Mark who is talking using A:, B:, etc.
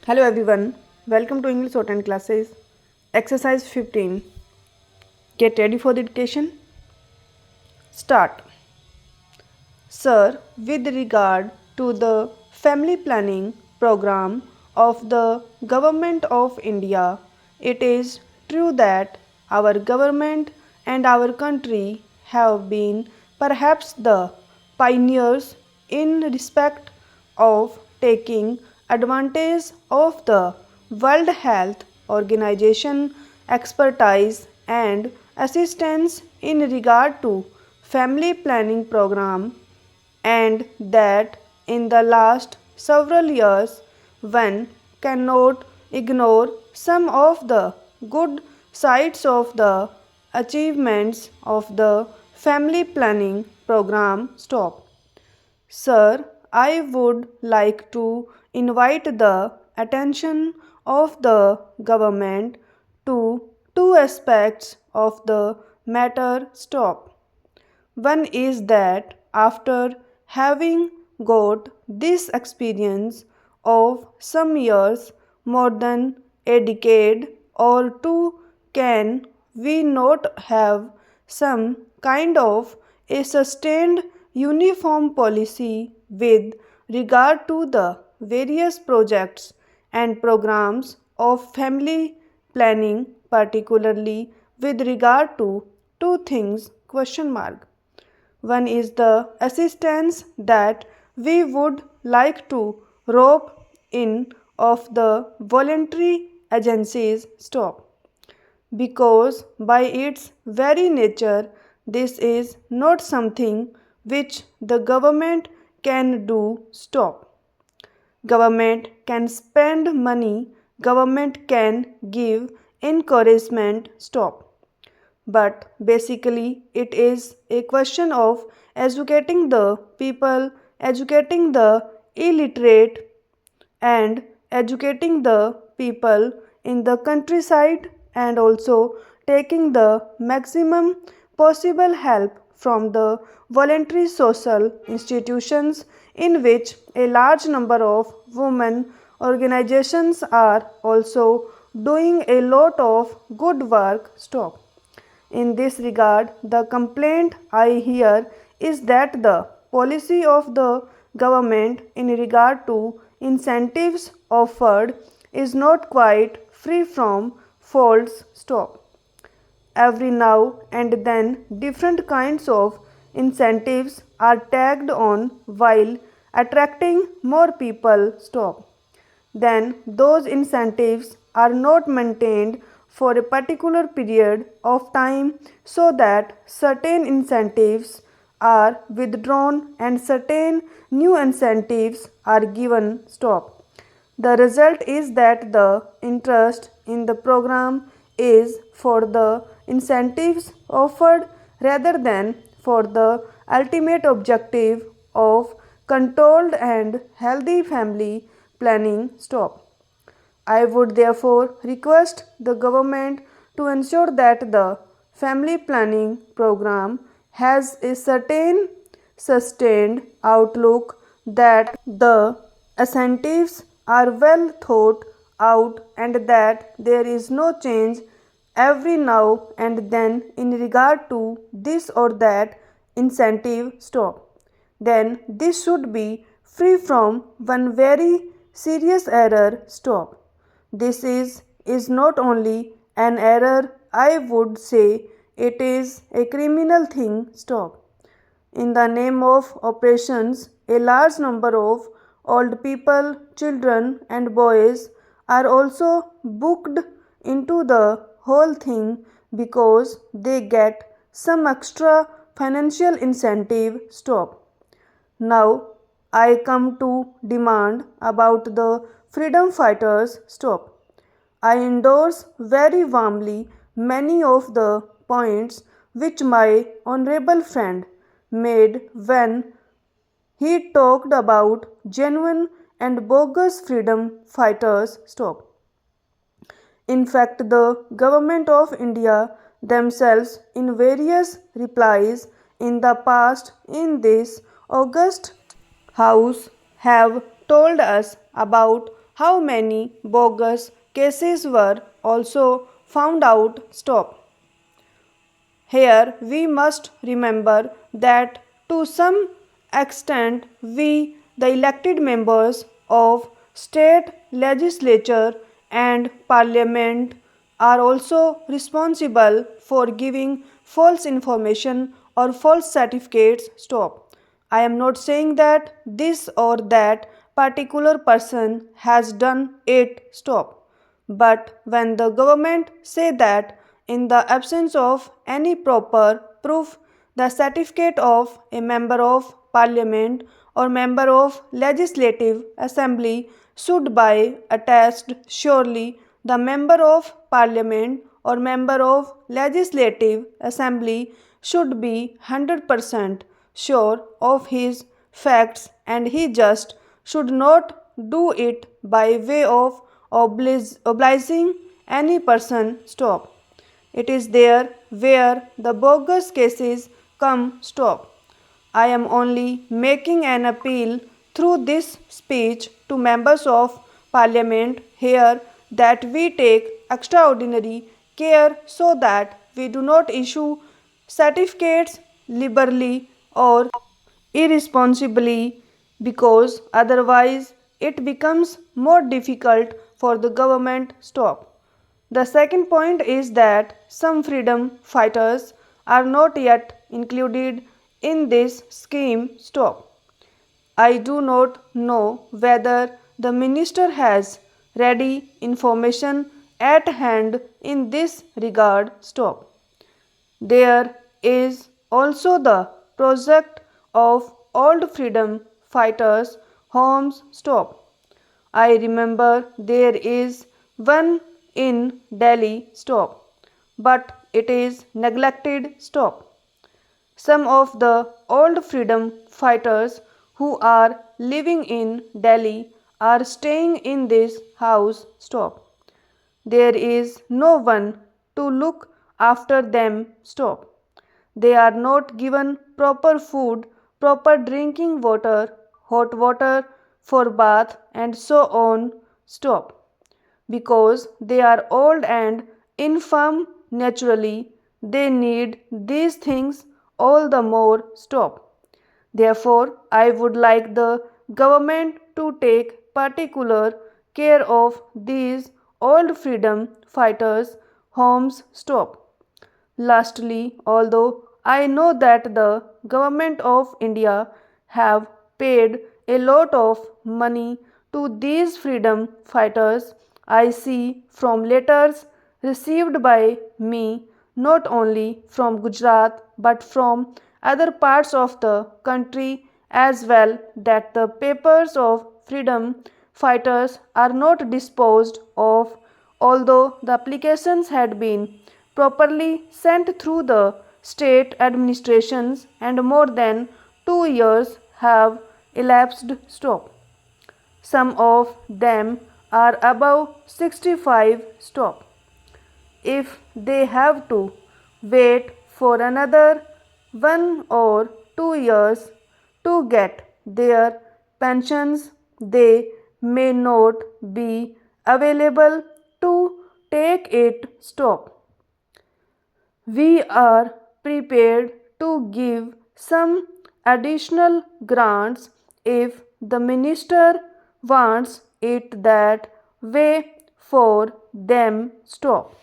A: Hello everyone, welcome to English Shorthand classes. Exercise 15. Get ready for the dictation. Start. Sir, with regard to the family planning program of the Government of India, it is true that our government and our country have been perhaps the pioneers in respect of taking advantage of the World Health Organization expertise and assistance in regard to family planning program, and that in the last several years one cannot ignore some of the good sides of the achievements of the family planning program. Stop. Sir, I would like to invite the attention of the government to two aspects of the matter. Stop. One is that after having got this experience of some years, more than a decade or two, can we not have some kind of a sustained uniform policy with regard to the various projects and programs of family planning, particularly with regard to two things? Question mark. One is the assistance that we would like to rope in of the voluntary agencies. Stop. Because by its very nature, this is not something which the government can do. Stop. Government can spend money, government can give encouragement. Stop. But basically, it is a question of educating the people, educating the illiterate, and educating the people in the countryside, and also taking the maximum possible help from the voluntary social institutions in which a large number of women organizations are also doing a lot of good work. Stop. In this regard, the complaint I hear is that the policy of the government in regard to incentives offered is not quite free from faults. Stop. Every now and then, different kinds of incentives are tagged on while attracting more people. Stop. Then those incentives are not maintained for a particular period of time, so that certain incentives are withdrawn and certain new incentives are given. Stop. The result is that the interest in the program is for the incentives offered rather than for the ultimate objective of controlled and healthy family planning. Stop. I would therefore request the government to ensure that the family planning program has a certain sustained outlook, that the incentives are well thought out, and that there is no change every now and then in regard to this or that incentive. Stop. Then this should be free from one very serious error. Stop. This is not only an error, I would say it is a criminal thing. Stop. In the name of operations, a large number of old people, children, and boys are also booked into the whole thing because they get some extra financial incentive. Stop. Now I come to demand about the freedom fighters. Stop. I endorse very warmly many of the points which my honorable friend made when he talked about genuine and bogus freedom fighters. Stop. In fact, the government of India themselves, in various replies in the past in this august house, have told us about how many bogus cases were also found out? Stop. Here we must remember that to some extent we, the elected members of state legislature and parliament, are also responsible for giving false information or false certificates. Stop. I am not saying that this or that particular person has done it. Stop. But when the government say that in the absence of any proper proof, the certificate of a member of parliament or member of legislative assembly should be attached, surely the member of parliament or member of legislative assembly should be 100% sure of his facts, and he just should not do it by way of obliging any person. Stop. It is there where the bogus cases come. Stop. I am only making an appeal through this speech to members of parliament here that we take extraordinary care so that we do not issue certificates liberally or irresponsibly, because otherwise it becomes more difficult for the government. Stop. The second point is that some freedom fighters are not yet included in this scheme. Stop. I do not know whether the minister has ready information at hand in this regard. Stop. There is also the project of old freedom fighters' homes. Stop. I remember there is one in Delhi. Stop. But it is neglected. Stop. Some of the old freedom fighters who are living in Delhi are staying in this house. Stop. There is no one to look after them. Stop. They are not given proper food, proper drinking water, hot water for bath, and so on. Stop. Because they are old and infirm naturally, they need these things all the more. Stop. Therefore, I would like the government to take particular care of these old freedom fighters' homes. Stop. Lastly, although I know that the government of India have paid a lot of money to these freedom fighters, I see from letters received by me not only from Gujarat but from other parts of the country as well that the papers of freedom fighters are not disposed of, although the applications had been properly sent through the state administrations and more than 2 years have elapsed. Stop. Some of them are above 65. Stop. If they have to wait for another 1 or 2 years to get their pensions, they may not be available to take it. Stop. We are prepared to give some additional grants if the minister wants it that way for them. Stop.